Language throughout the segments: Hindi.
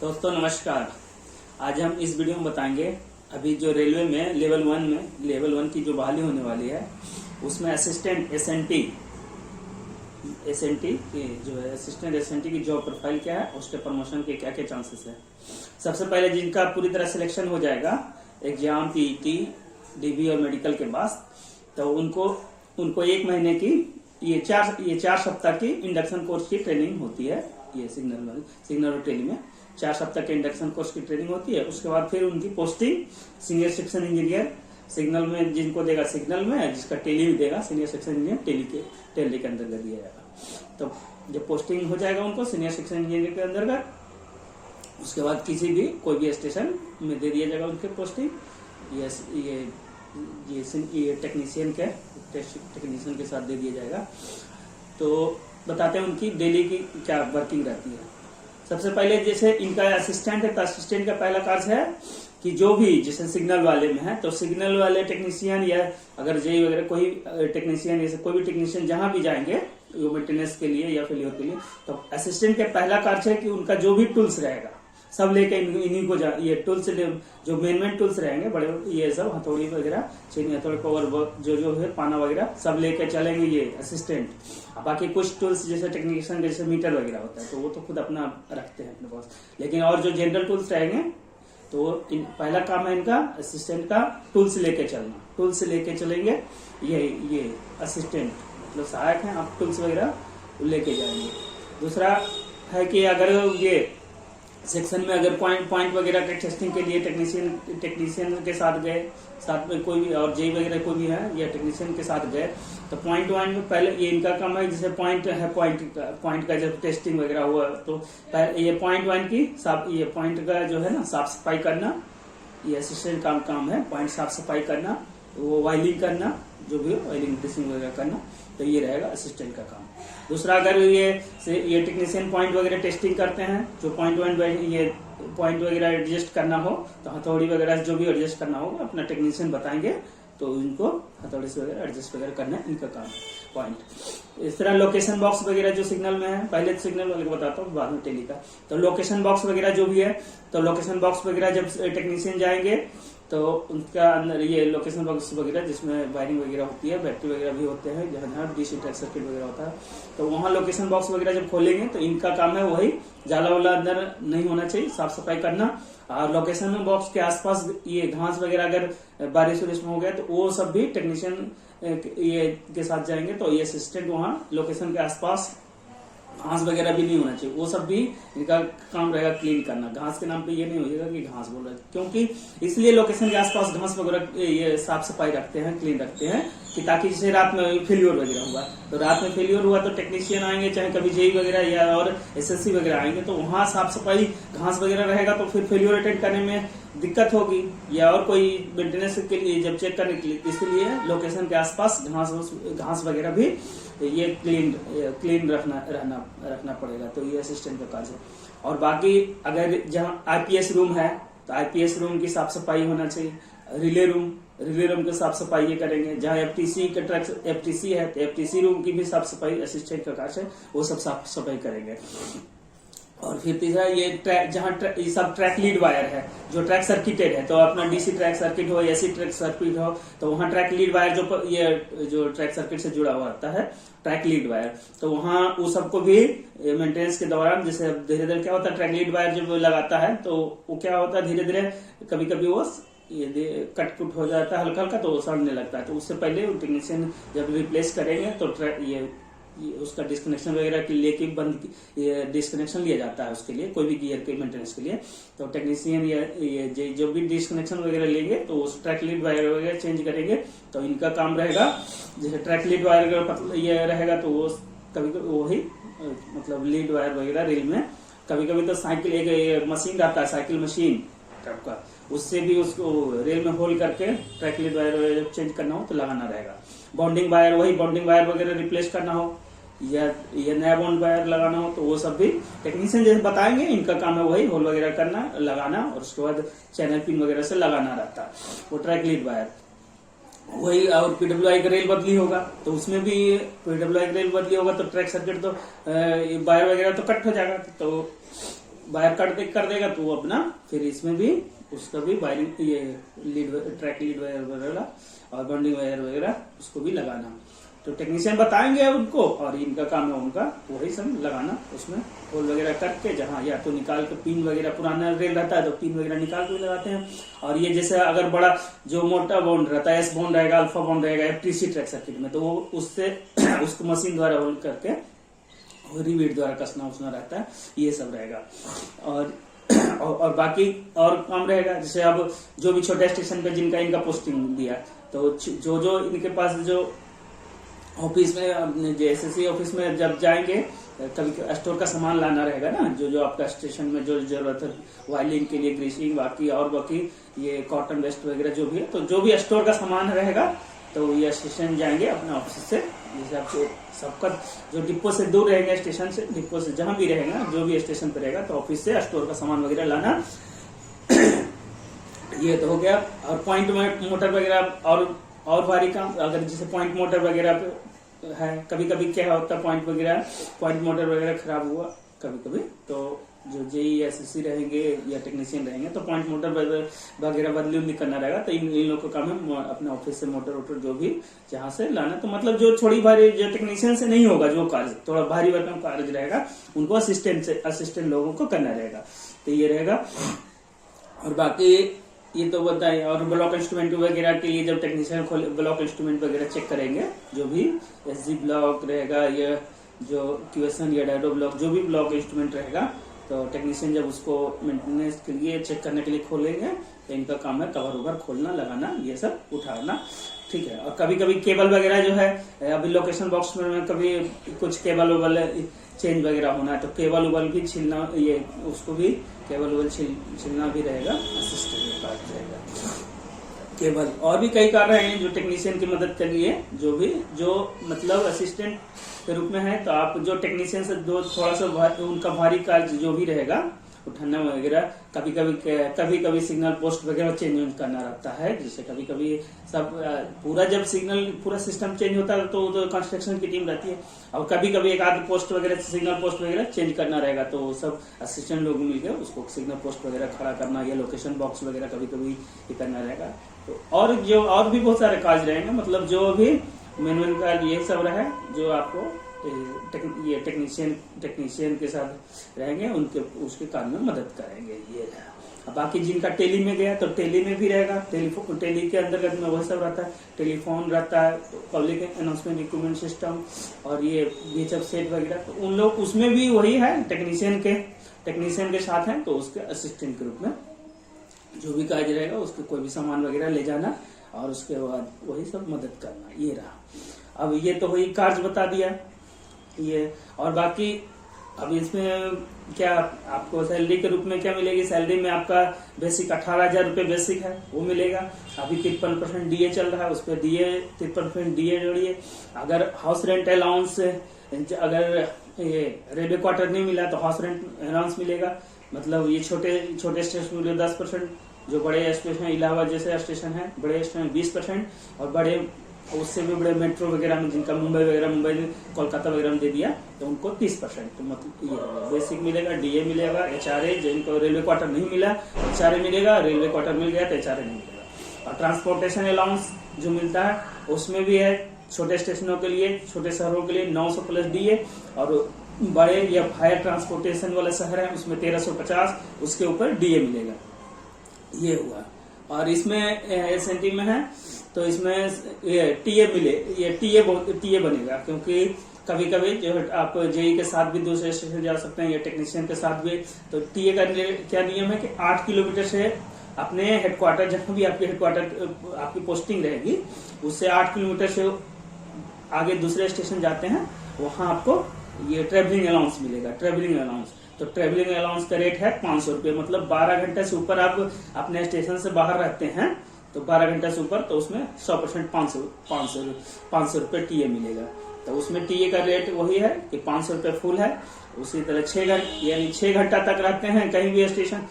दोस्तों नमस्कार। आज हम इस वीडियो में बताएंगे अभी जो रेलवे में लेवल वन की जो बहाली होने वाली है उसमें असिस्टेंट एसएनटी की जो है असिस्टेंट एसएनटी की जॉब प्रोफाइल क्या है, उसके प्रमोशन के क्या क्या चांसेस है। सबसे पहले जिनका पूरी तरह सिलेक्शन हो जाएगा एग्जाम पीईटी डीबी और मेडिकल के बाद, तो उनको 1 महीने की ये 4 सप्ताह की इंडक्शन कोर्स की ट्रेनिंग होती है। ये सिग्नल और टेली में 4 सप्ताह के इंडक्शन कोर्स की ट्रेनिंग होती है। उसके बाद फिर उनकी posting senior section engineer signal में जिनको देगा सिग्नल में, जिसका टेली भी देगा सीनियर सेक्शन इंजीनियर टेली के अंतर्गत दिया जाएगा। तो जब पोस्टिंग हो जाएगा उनको सीनियर सेक्शन इंजीनियर के अंतर्गत, उसके बाद किसी भी कोई भी स्टेशन में दे दिया जाएगा उनके पोस्टिंग। ये टेक्नीशियन के साथ दे दिया जाएगा। तो बताते हैं उनकी डेली की क्या वर्किंग रहती है। सबसे पहले जैसे इनका असिस्टेंट है तो असिस्टेंट का पहला कार्य है कि जो भी जैसे सिग्नल वाले में है तो सिग्नल वाले टेक्नीशियन या अगर जेई वगैरह कोई टेक्नीशियन जैसे कोई भी टेक्नीशियन जहां भी जाएंगे मेंटेनेंस के लिए या फेलियर के लिए, तो असिस्टेंट का पहला कार्य है कि उनका जो भी टूल्स रहेगा सब लेके इन्हीं को ये टूल्स जो मेन टूल्स रहेंगे बड़े, ये सब हथौड़ी वगैरह चीनी हथौड़ी पावर जो है पाना वगैरह सब लेके चलेंगे ये असिस्टेंट। बाकी कुछ टूल्स जैसे टेक्नीशियन जैसे मीटर वगैरह होता है तो वो तो खुद अपना रखते हैं अपने पास, लेकिन और जो जनरल टूल्स रहेंगे तो पहला काम है इनका असिस्टेंट का टूल्स लेके चलना। टूल्स लेके चलेंगे ये असिस्टेंट मतलब सहायक है, आप टूल्स वगैरह लेके जाएंगे। दूसरा है कि अगर ये सेक्शन में अगर पॉइंट वगैरह के टेस्टिंग के लिए टेक्नीशियन के साथ गए, साथ में कोई भी और जेई वगैरह कोई भी है या टेक्नीशियन के साथ गए तो पॉइंट में पहले ये इनका काम है। जैसे पॉइंट का जब टेस्टिंग वगैरह हुआ तो ये पॉइंट का जो है ना साफ सफाई करना, ये असिस्टेंट काम है। पॉइंट साफ सफाई करना, वो वायलिंग करना, जो भी वायलिंग ड्रेसिंग वगैरह करना, तो ये रहेगा असिस्टेंट का काम। दूसरा अगर ये टेक्नीशियन पॉइंट वगैरह टेस्टिंग करते हैं, जो पॉइंट वगैरह एडजस्ट करना हो तो हथौड़ी वगैरह जो भी एडजस्ट करना होगा अपना टेक्नीशियन बताएंगे तो इनको हथौड़ी से वगैरह एडजस्ट वगैरह करना इनका काम है पॉइंट। इस तरह लोकेशन बॉक्स वगैरह जो सिग्नल में है, पहले सिग्नल वगैरह बताता हूँ बाद में टेली का। तो लोकेशन बॉक्स वगैरह जो भी है तो लोकेशन बॉक्स वगैरह जब टेक्नीशियन जाएंगे तो उनका अंदर ये लोकेशन बॉक्स वगैरह जिसमें वायरिंग वगैरह होती है, बैटरी वगैरह भी होते हैं, जहाँ डीसी ट्रैक सर्किट वगैरह होता है, तो वहाँ लोकेशन बॉक्स वगैरह जब खोलेंगे तो इनका काम है वही जाला वाला अंदर नहीं होना चाहिए, साफ सफाई करना। और लोकेशन बॉक्स के आसपास ये घास वगैरह अगर बारिश वारिश में हो गया तो वो सब भी टेक्नीशियन ये के साथ जाएंगे तो ये असिस्टेंट वहाँ लोकेशन के आसपास घास वगैरह भी नहीं होना चाहिए, वो सब भी इनका काम रहेगा क्लीन करना। घास के नाम पे ये नहीं होगा कि घास बोल रहे, क्योंकि इसलिए लोकेशन के आसपास घास वगैरह ये साफ सफाई रखते हैं, क्लीन रखते हैं कि ताकि जैसे रात में फेलियर वगैरह हुआ तो रात में फेलियर हुआ तो टेक्नीशियन आएंगे, चाहे कभी जेई वगैरह या और एसएससी वगैरह आएंगे तो वहाँ साफ सफाई घास वगैरह रहेगा तो फिर फेलियर अटेंड करने में दिक्कत होगी या और कोई मेंटेनेंस के लिए जब चेक करने के लिए, इसलिए लोकेशन के आसपास घास वगैरह भी ये क्लीन रखना पड़ेगा। तो ये असिस्टेंट का कार्य है। और बाकी अगर जहाँ आईपीएस रूम है तो आईपीएस रूम की साफ सफाई होना चाहिए। रिले रूम की साफ सफाई ये करेंगे। जहाँ एफटीसी है तो एफटीसी रूम की भी साफ सफाई असिस्टेंट का कार्य है, वो सब साफ सफाई करेंगे। और फिर तीसरा ये ट्रैक, जहाँ ये सब ट्रैक लीड वायर है जो ट्रैक सर्किटेड है, तो अपना डीसी ट्रैक सर्किट हो, एसी ट्रैक सर्किट हो, तो वहाँ ट्रैक लीड वायर जो ट्रैक सर्किट से जुड़ा हुआ आता है ट्रैक लीड वायर, तो वहाँ वो सबको भी मेंटेनेंस के दौरान जैसे धीरे धीरे क्या होता है ट्रैक लीड वायर जब लगाता है तो वो क्या होता है धीरे धीरे कभी कभी वो ये कट हो जाता है हल्का तो सड़ने लगता है। तो उससे पहले टेक्नीशियन जब रिप्लेस करेंगे तो ये उसका डिस्कनेक्शन वगैरह के लिए डिस्कनेक्शन लिया जाता है उसके लिए, कोई भी गियर के मेंटेनेंस के लिए। तो टेक्नीशियन ये जो भी डिस्कनेक्शन वगैरह लेंगे तो उस ट्रैक लीड वायर वगैरह चेंज करेंगे। तो इनका काम रहेगा जैसे ट्रैक लीड वायर ये रहेगा तो वो कभी वही मतलब लीड वायर वगैरह रेल में कभी तो साइकिल एक मशीन रहता है, साइकिल मशीन टाइप का, उससे भी उसको रेल में होल करके ट्रैक लीड वायर जब चेंज करना हो तो लगाना रहेगा। बॉन्डिंग वायर वगैरह रिप्लेस करना हो या नया बॉन्ड वायर लगाना हो तो वो सब भी टेक्नीशियन जैसे बताएंगे, इनका काम है वही होल वगैरह करना, लगाना और उसके बाद चैनल पिन वगैरह से लगाना रहता है वो ट्रैक लीड वायर। वही और पीडब्ल्यूआई का रेल बदली होगा तो उसमें भी पीडब्ल्यूआई का रेल बदली होगा तो ट्रैक सर्किट तो वायर वगैरह तो कट हो जाएगा। तो वायर कट कर देगा तो वो अपना फिर इसमें भी उसका भी वायरिंग, ये ट्रैक लीड वायर वगैरह और बॉन्डिंग वायर वगैरह उसको भी लगाना। तो टेक्नीशियन बताएंगे उनको, और इनका काम है उनका वही सब लगाना, उसमें होल वगैरह करके जहाँ या तो निकाल के पिन वगैरह, पुराना रेल रहता है तो पिन वगैरह निकाल के लगाते हैं। और ये जैसे अगर बड़ा जो मोटा बॉन्ड रहता है, एस बॉन्ड रहेगा, अल्फा बॉन्ड रहेगा FTC ट्रैक सर्किट में, तो वो उससे उसको मशीन द्वारा होल्ड करके रिवेट द्वारा कसना उसना रहता है, ये सब रहेगा। और बाकी और काम रहेगा, जैसे अब जो भी छोटे स्टेशन पे जिनका इनका पोस्टिंग दिया, तो जो इनके पास जो ऑफिस में JSSC ऑफिस में जब जाएंगे, कभी स्टोर का सामान लाना रहेगा ना, जो आपका स्टेशन में जो जरूरत है, वायलिंग के लिए ग्रीसिंग, बाकी ये कॉटन वेस्ट वगैरह जो भी है, तो जो भी स्टोर का सामान रहेगा तो ये स्टेशन जाएंगे अपने ऑफिस से। जैसे आपको सबका जो डिपो से दूर रहेंगे, स्टेशन से डिपो से जहां भी रहेगा, जो भी स्टेशन पे रहेगा, तो ऑफिस से स्टोर का सामान वगैरह लाना। ये तो हो गया। और पॉइंट मोटर वगैरह और भारी काम, अगर जैसे पॉइंट मोटर वगैरह है, कभी कभी क्या होता है पॉइंट मोटर वगैरह खराब हुआ कभी कभी, तो जो JESSC रहेंगे या टेक्नीशियन रहेंगे तो पॉइंट मोटर वगैरह बदली करना रहेगा। तो इन लोग का काम है अपने ऑफिस से मोटर वोटर जो भी जहां से लाना। तो मतलब जो थोड़ी भारी, जो टेक्नीशियन से नहीं होगा, जो कार्य थोड़ा भारी भरकम कार्य रहेगा, उनको असिस्टेंट लोगों को करना रहेगा। तो ये रहेगा। और बाकी ये तो बताइए। और ब्लॉक इंस्ट्रूमेंट वगैरह के लिए जब टेक्नीशियन ब्लॉक इंस्ट्रूमेंट वगैरह चेक करेंगे, जो भी SG ब्लॉक रहेगा या जो QSN या डायडो ब्लॉक, जो भी ब्लॉक इंस्ट्रूमेंट रहेगा, तो टेक्नीशियन जब उसको मेंटेनेंस के लिए चेक करने के लिए खोलेंगे, तो इनका काम है कवर ओवर खोलना, लगाना, ये सब उठाना, ठीक है। और कभी कभी केबल वगैरह जो है, अभी लोकेशन बॉक्स में कभी कुछ केबल वगल चेंज वगैरह होना है, तो केबल उबल भी छिलना, ये उसको भी केबल उबल छिलना भी रहेगा, असिस्टेंट का पास रहेगा केबल। और भी कई कार्य हैं जो टेक्नीशियन की मदद के लिए, जो मतलब असिस्टेंट के रूप में है। तो आप जो टेक्नीशियन से जो थोड़ा सा उनका भारी कार्य जो भी रहेगा, उठाना वगैरह, कभी कभी सिग्नल पोस्ट वगैरह चेंज करना रहता है। जैसे कभी कभी सब जब पूरा सिस्टम चेंज होता है तो कंस्ट्रक्शन की टीम रहती है, और कभी कभी एक आध पोस्ट वगैरह, सिग्नल पोस्ट वगैरह चेंज करना रहेगा, तो सब असिस्टेंट लोग मिलकर उसको सिग्नल पोस्ट वगैरह खड़ा करना, या लोकेशन बॉक्स वगैरह कभी कभी ये करना रहेगा। तो और भी बहुत सारे कार्य रहेंगे, मतलब जो भी मैनुअल का ये सब रहे, जो आपको ये टेक्नीशियन के साथ रहेंगे, उसके काम में मदद करेंगे, ये है। बाकी जिनका टेली में गया तो टेली में भी रहेगा, टेली के अंतर्गत में वह सब रहता है, टेलीफोन रहता है, पब्लिक अनाउंसमेंट इक्विपमेंट सिस्टम, और ये VHF सेट वगैरह, तो उन लोग उसमें भी वही है, टेक्नीशियन के साथ है, तो उसके असिस्टेंट के रूप में जो भी कार्य रहेगा, उसके कोई भी सामान वगैरह ले जाना, और उसके बाद वही सब मदद करना, ये रहा। अब ये तो वही कार्य बता दिया ये। और बाकी अब इसमें क्या आपको सैलरी के रूप में क्या मिलेगी? सैलरी में आपका बेसिक 18,000 रुपये बेसिक है, वो मिलेगा। अभी 53% DA चल रहा है, उस पर 53% DA जोड़िए। अगर हाउस रेंट अलाउंस, अगर ये रेलवे क्वार्टर नहीं मिला तो हाउस रेंट अलाउंस मिलेगा। मतलब ये छोटे स्टेशन के लिए 10%, जो बड़े स्टेशन इलाहाबाद जैसे स्टेशन है, बड़े स्टेशन 20%, और बड़े उससे भी बड़े मेट्रो वगैरह में जिनका मुंबई कोलकाता वगैरह में दे दिया तो उनको 30%। तो मतलब ये बेसिक मिलेगा, DA मिलेगा, HRA, जिनको रेलवे क्वार्टर नहीं मिला HRA मिलेगा, रेलवे क्वार्टर मिल गया तो HRA नहीं मिलेगा। और ट्रांसपोर्टेशन अलाउंस जो मिलता है उसमें भी है, छोटे स्टेशनों के लिए, छोटे शहरों के लिए 900 प्लस DA, और बड़े या हायर ट्रांसपोर्टेशन वाले शहर है उसमें 1350, उसके ऊपर DA मिलेगा। ये हुआ। और इसमें SNT में है तो इसमें टीए बनेगा, क्योंकि कभी कभी जो आप JE के साथ भी दूसरे स्टेशन जा सकते हैं या टेक्नीशियन के साथ भी। तो टीए का क्या नियम है कि 8 किलोमीटर से अपने हेडक्वार्टर, जहां भी आपकी पोस्टिंग रहेगी, उससे 8 किलोमीटर से आगे दूसरे स्टेशन जाते हैं, वहां आपको ये ट्रेवलिंग अलाउंस मिलेगा, ट्रेवलिंग अलाउंस। तो ट्रेवलिंग अलाउंस का रेट है 500 रुपये। मतलब 12 घंटे से ऊपर आप अपने स्टेशन से बाहर रहते हैं तो 12 घंटे से ऊपर, तो उसमें 100% 500 रुपये टीए मिलेगा। तो उसमें टीए का रेट वही है कि 500 रुपये फुल है। उसी तरह 6 घंटे यानी 6 घंटा तक रहते हैं कहीं भी स्टेशन,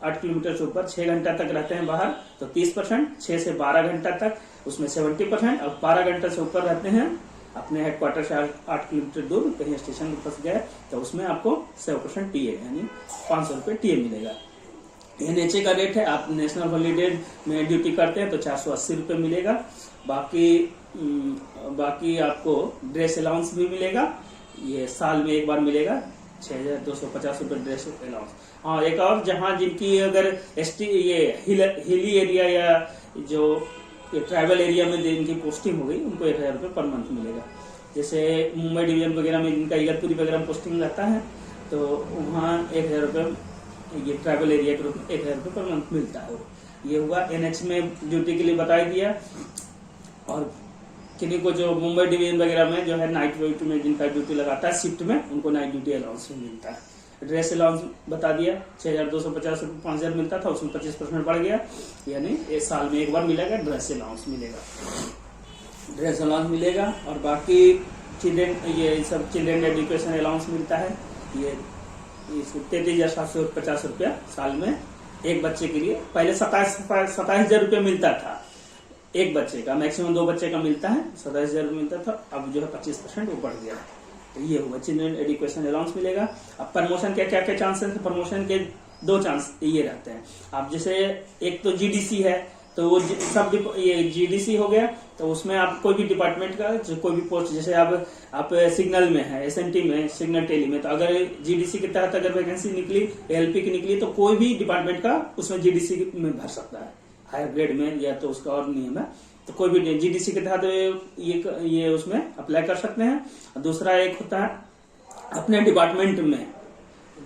8 किलोमीटर से ऊपर 6 घंटा तक रहते हैं बाहर तो 30%, 6 से 12 घंटा तक उसमें 70%, और 12 घंटे से ऊपर रहते हैं अपने हेडक्वार्टर से 8 किलोमीटर दूर कहीं स्टेशन पर फंस गए तो उसमें आपको 100% टीए यानी 500 रुपये टीए मिलेगा। NHA का रेट है, आप नेशनल हॉलीडे में ड्यूटी करते हैं तो 480 रुपये मिलेगा। बाकी आपको ड्रेस अलाउंस भी मिलेगा, ये साल में एक बार मिलेगा 6,250 रुपये ड्रेस अलाउंस। हाँ, एक और, जहाँ जिनकी अगर ये हिली एरिया या जो ट्राइबल एरिया में जिनकी पोस्टिंग हो गई उनको 1,000 रुपये पर मंथ मिलेगा। जैसे मुंबई डिवीजन वगैरह में जिनका इगतपुरी वगैरह में पोस्टिंग रहता है तो वहाँ 1,000 रुपये, ये ट्राइबल एरिया के रूप में 1,000 रुपये पर मंथ मिलता है। ये हुआ NH में ड्यूटी के लिए बता दिया। और किन्हीं को जो मुंबई डिवीजन वगैरह में जो है नाइट ड्यूटी में जिनका ड्यूटी लगाता है शिफ्ट में, उनको नाइट ड्यूटी अलाउंस भी मिलता है। ड्रेस अलाउंस बता दिया, 6,250 रुपये 5,000 मिलता था, उसमें 25% बढ़ गया, यानी एक साल में एक बार मिलेगा ड्रेस अलाउंस मिलेगा, ड्रेस अलाउंस मिलेगा। और बाकी चिल्ड्रेन एजुकेशन अलाउंस मिलता है, ये 33,750 रुपया साल में एक बच्चे के लिए। पहले 27,000 रुपया मिलता था एक बच्चे का, मैक्सिमम 2 बच्चे का मिलता है, 27,000 रुपये मिलता था, अब जो है 25% वो बढ़ गया। तो ये हुआ चिल्ड्रेन एजुकेशन अलाउंस मिलेगा। अब प्रमोशन के क्या क्या चांसेस है? प्रमोशन के 2 चांस ये रहते हैं। आप जैसे एक तो GDC है, तो वो सब ये GDC हो गया, तो उसमें आप कोई भी डिपार्टमेंट का जो कोई भी पोस्ट, जैसे आप सिग्नल में है, SNT में, सिग्नल टेली में, तो अगर GDC के तहत अगर वैकेंसी निकली, LP की निकली, तो कोई भी डिपार्टमेंट का उसमें GDC में भर सकता है हायर ग्रेड में, या तो उसका और नियम है। तो कोई भी GDC के तहत ये उसमें अप्लाई कर सकते हैं। दूसरा एक होता है अपने डिपार्टमेंट में,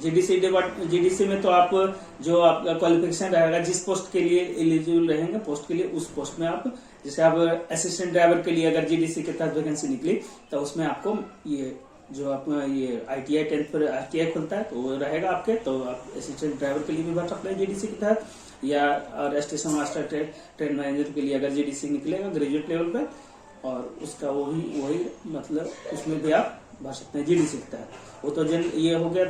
GDC में तो आप जो आपका क्वालिफिकेशन रहेगा, जिस पोस्ट के लिए एलिजिबल रहेंगे पोस्ट के लिए, उस पोस्ट में आप, जैसे आप असिस्टेंट ड्राइवर के लिए अगर GDC के तहत वैकेंसी निकली तो उसमें आपको ये जो आपका ये ITI 10th पर ITI खुलता है तो वो रहेगा आपके, तो आप असिस्टेंट ड्राइवर के लिए भी भर सकते हैं GDC के तहत, या और स्टेशन मास्टर ट्रेन मैनेजर के लिए अगर GDC निकलेगा ग्रेजुएट लेवल पे, और उसका वही मतलब उसमें भी आप भर सकते हैं GDC के तहत। वो तो ये हो गया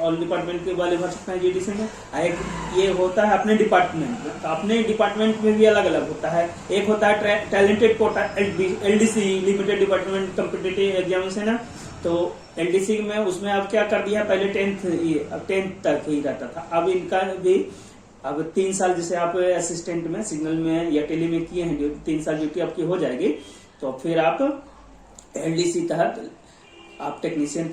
ऑल डिपार्टमेंट के वाले भर सकते हैं GDC में। एक ये होता है अपने डिपार्टमेंट में, तो अपने डिपार्टमेंट में भी अलग अलग होता है। एक होता है talented quota, LDC limited department competitive examination है, तो LDC में उसमें अब क्या कर दिया, पहले 10th तक ही रहता था, अब इनका भी अब 3 साल, जैसे आप असिस्टेंट में सिग्नल में या टेली में किए हैं 3 साल ड्यूटी आपकी हो जाएगी, तो फिर आप LDC तहत आप टेक्नीशियन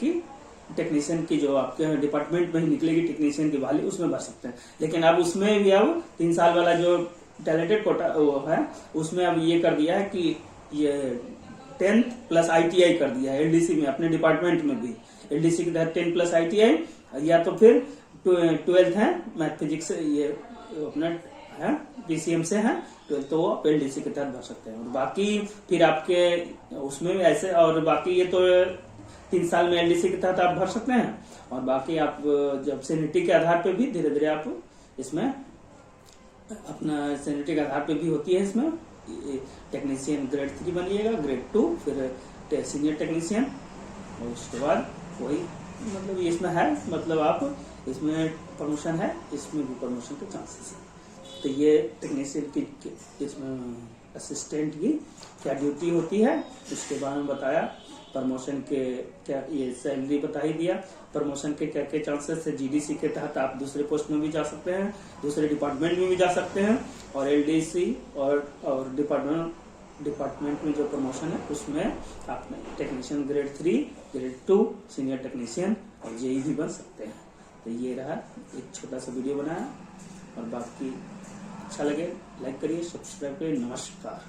की जो आपके डिपार्टमेंट में ही निकलेगी टेक्नीशियन की बहाली, उसमें भर सकते हैं। लेकिन अब उसमें भी अब 3 साल वाला जो टैलेंटेड कोटा वो है, उसमें अब ये कर दिया है कि ये 10th प्लस ITI कर दिया है LDC में, अपने डिपार्टमेंट में भी LDC के तहत 10 प्लस ITI, या तो फिर 12th है मैथ फिजिक्स, ये अपना है PCM से है 12th, तो वो LDC के तहत भर सकते हैं। और बाकी फिर आपके उसमें ऐसे, और बाकी ये तो 3 साल में LDC के तहत आप भर सकते हैं। और बाकी आप जब सीनियरिटी के आधार पे भी धीरे धीरे आप इसमें अपना सीनियरिटी के आधार पे भी होती है, इसमें टेक्नीशियन ग्रेड 3 बनिएगा, ग्रेड 2, फिर सीनियर टेक्नीशियन, और उसके बाद वही मतलब ये इसमें है, मतलब आप इसमें प्रमोशन है, इसमें भी प्रमोशन के चांसेस है। तो ये टेक्नीशियन की इसमें असिस्टेंट की क्या ड्यूटी होती है उसके बारे में बताया। प्रमोशन के क्या ये सैलरी बता ही दिया, प्रमोशन के क्या क्या चांसेस है। GDC के तहत आप दूसरे पोस्ट में भी जा सकते हैं, दूसरे डिपार्टमेंट में भी जा सकते हैं, और LDC और डिपार्टमेंट में जो प्रमोशन है उसमें आप technician grade 3, grade 2, senior technician और JE भी बन सकते हैं। तो ये रहा एक छोटा सा वीडियो बनाया, और बाकी अच्छा लगे लाइक करिए, सब्सक्राइब करिए। नमस्कार।